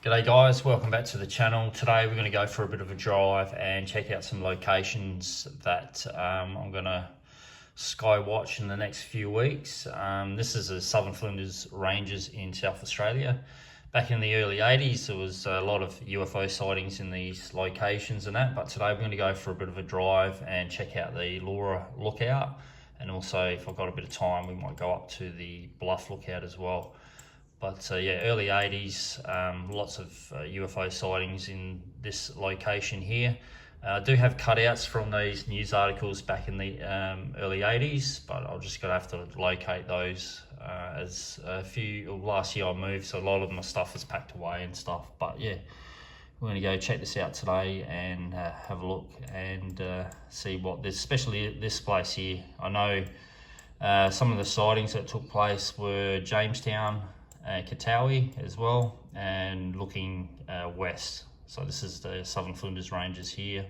G'day guys, welcome back to the channel. Today we're going to go for a bit of a drive and check out some locations that I'm going to skywatch in the next few weeks. This is the Southern Flinders Ranges in South Australia. Back in the early 80s there was a lot of UFO sightings in these locations and that, but today we're going to go for a bit of a drive and check out the Laura lookout, and also if I've got a bit of time we might go up to the Bluff lookout as well. But yeah, early 80s, lots of UFO sightings in this location here. I do have cutouts from these news articles back in the early 80s, but I'm just gonna have to locate those as last year I moved, so a lot of my stuff is packed away and stuff. But yeah, we're gonna go check this out today and have a look and see what this, especially this place here. I know some of the sightings that took place were Jamestown, Katawi as well, and looking west. So this is the Southern Flinders Ranges here.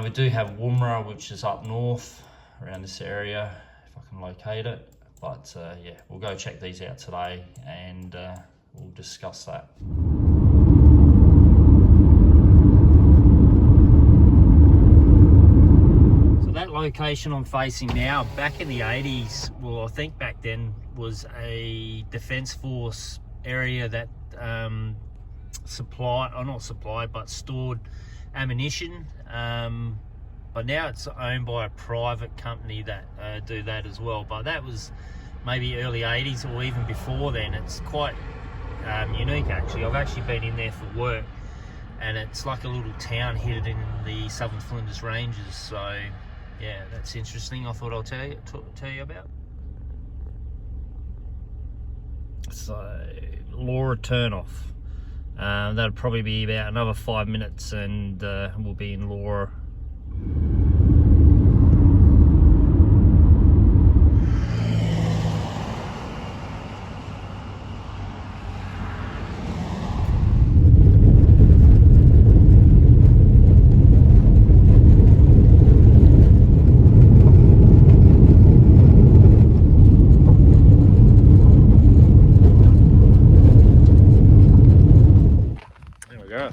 We do have Woomera, which is up north around this area, if I can locate it. But yeah, we'll go check these out today and we'll discuss that. Location I'm facing now, back in the 80s, well I think back then, was a defence force area that stored ammunition, but now it's owned by a private company that do that as well. But that was maybe early 80s or even before then. It's quite unique actually. I've actually been in there for work, and it's like a little town hidden in the Southern Flinders Ranges. So yeah, that's interesting. I thought I'll tell you about. So Laura turnoff. That'll probably be about another 5 minutes, and we'll be in Laura.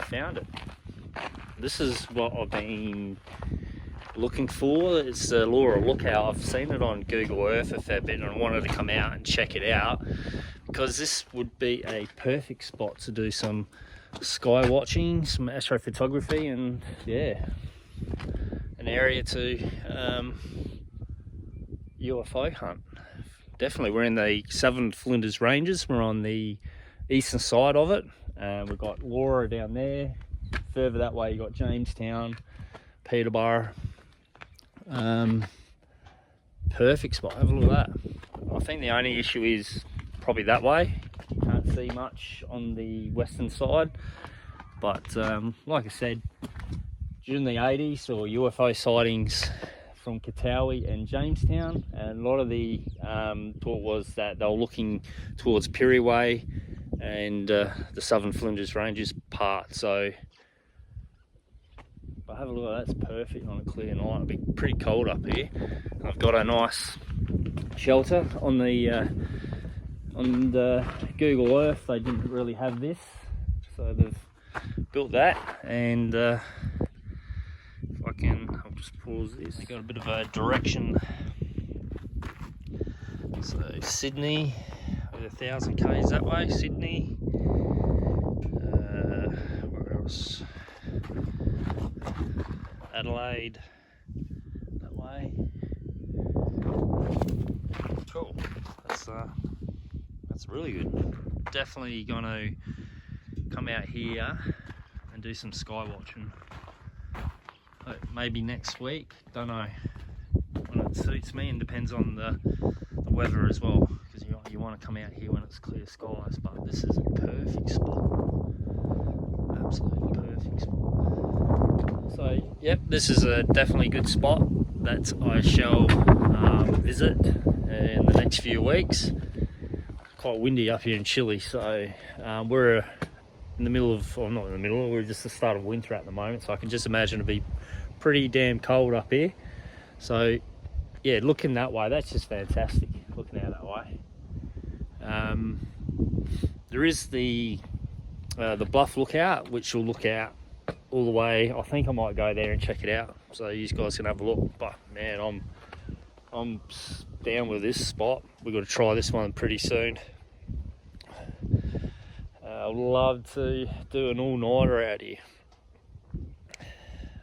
Found it. This is what I've been looking for. It's the Laura lookout. I've seen it on Google Earth a fair bit, and I wanted to come out and check it out because this would be a perfect spot to do some sky watching, some astrophotography, and yeah, an area to UFO hunt. Definitely. We're in the Southern Flinders Ranges. We're on the eastern side of it. We've got Laura down there. Further that way you got Jamestown, Peterborough. Perfect spot. Have a look at that. I think the only issue is probably that way. Can't see much on the western side, but like I said, during the 80s saw UFO sightings from Katawi and Jamestown, and a lot of the talk was that they were looking towards Pirriway and the Southern Flinders Ranges part. So but have a look at that. That's perfect on a clear night. It'll be pretty cold up here. I've got a nice shelter on the Google Earth. They didn't really have this, so they've built that. And if I can, I'll just pause this. Got a bit of a direction. So Sydney, 1,000 k's that way. Sydney. Where else? Adelaide, that way. Cool. That's really good. Definitely gonna come out here and do some sky watching. Maybe next week. Don't know when it suits me, and depends on the weather as well, because you want to come out here when it's clear skies. But this is a perfect spot. Absolutely perfect spot. So yep, this is a definitely good spot that I shall visit in the next few weeks. Quite windy up here in Chile, so we're in the middle of, or not in the middle, we're just the start of winter at the moment, so I can just imagine it'll be pretty damn cold up here. So yeah, looking that way, that's just fantastic, looking out that way. There is the the Bluff Lookout, which will look out all the way. I think I might go there and check it out, so you guys can have a look. But man, I'm down with this spot. We've got to try this one pretty soon. I'd love to do an all-nighter out here.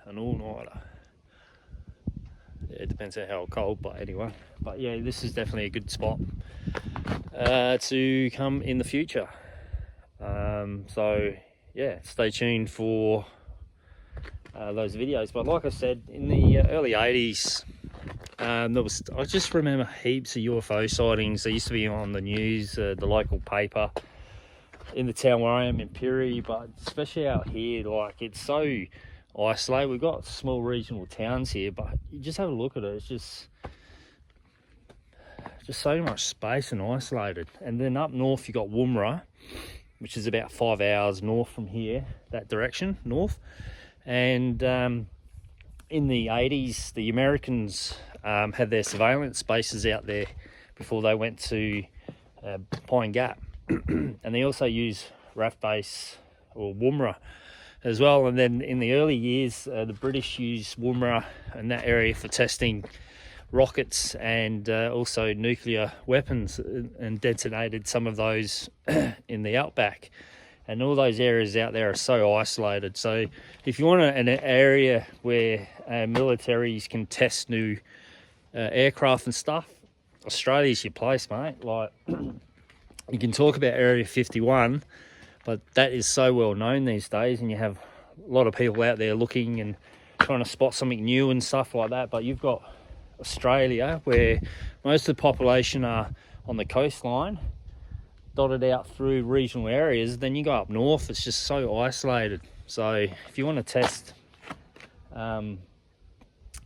An all-nighter. It depends on how cold, but anyway. But yeah, this is definitely a good spot to come in the future. So yeah, stay tuned for those videos. But like I said, in the early 80s, I just remember heaps of UFO sightings. They used to be on the news, the local paper in the town where I am in Pirrie, but especially out here, like, it's so isolated. We've got small regional towns here, but you just have a look at it. It's just so much space and isolated. And then up north you got Woomera, which is about 5 hours north from here, that direction north. And in the 80s, the Americans had their surveillance bases out there before they went to Pine Gap. And they also use RAF base or Woomera as well. And then in the early years, the British used Woomera and that area for testing rockets and also nuclear weapons, and detonated some of those in the outback. And all those areas out there are so isolated. So if you want an area where militaries can test new aircraft and stuff, Australia's your place, mate. Like, you can talk about Area 51, but that is so well known these days, and you have a lot of people out there looking and trying to spot something new and stuff like that. But you've got Australia, where most of the population are on the coastline, dotted out through regional areas. Then you go up north, it's just so isolated. So if you want to test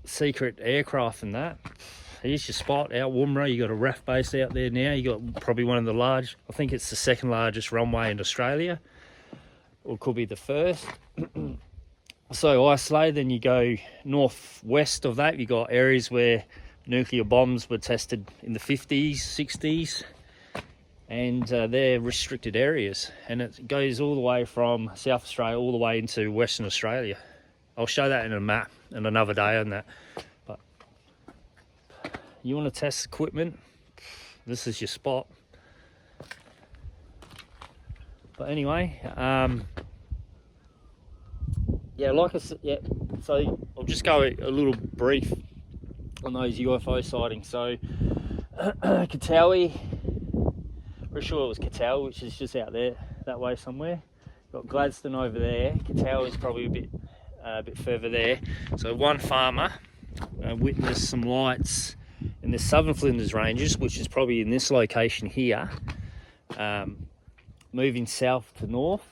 secret aircraft and that, here's your spot out Woomera. You got a RAF base out there now. You got probably one of the large, I think it's the second largest runway in Australia, or could be the first. So isolated. Then you go northwest of that, you got areas where nuclear bombs were tested in the 50s, 60s, and they're restricted areas, and it goes all the way from South Australia all the way into Western Australia. I'll show that in a map and another day on that. But you want to test equipment, this is your spot. But anyway, yeah, like I said, yeah, so I'll just go a little brief on those UFO sightings. So Katawi, pretty sure it was Katawi, which is just out there that way somewhere. Got Gladstone over there. Katawi is probably a bit further there. So one farmer witnessed some lights in the Southern Flinders Ranges, which is probably in this location here, moving south to north.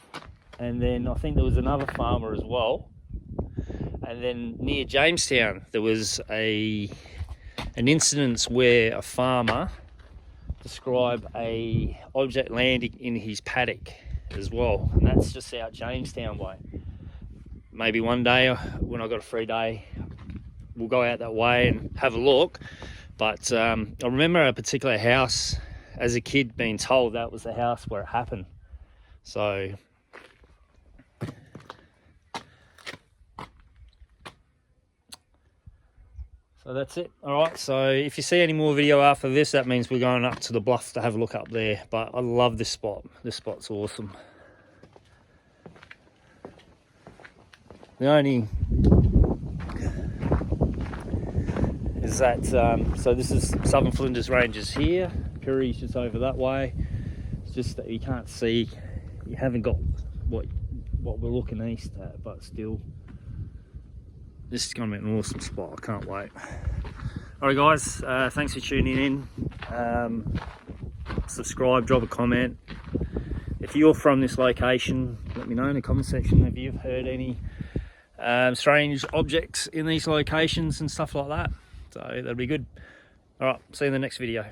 And then I think there was another farmer as well. And then near Jamestown, there was an incident where a farmer described a object landing in his paddock as well. And that's just out Jamestown way. Maybe one day when I got a free day, we'll go out that way and have a look. But I remember a particular house as a kid being told that was the house where it happened. So that's it. All right, so if you see any more video after this, that means we're going up to the bluff to have a look up there. But I love this spot. This spot's awesome. The only is that, so this is Southern Flinders Ranges here. Pirrie's just over that way. It's just that you can't see, you haven't got what we're looking east at, but still, this is going to be an awesome spot. I can't wait. Alright guys, thanks for tuning in. Subscribe, drop a comment. If you're from this location, let me know in the comment section if you've heard any strange objects in these locations and stuff like that. So that'll be good. Alright, see you in the next video.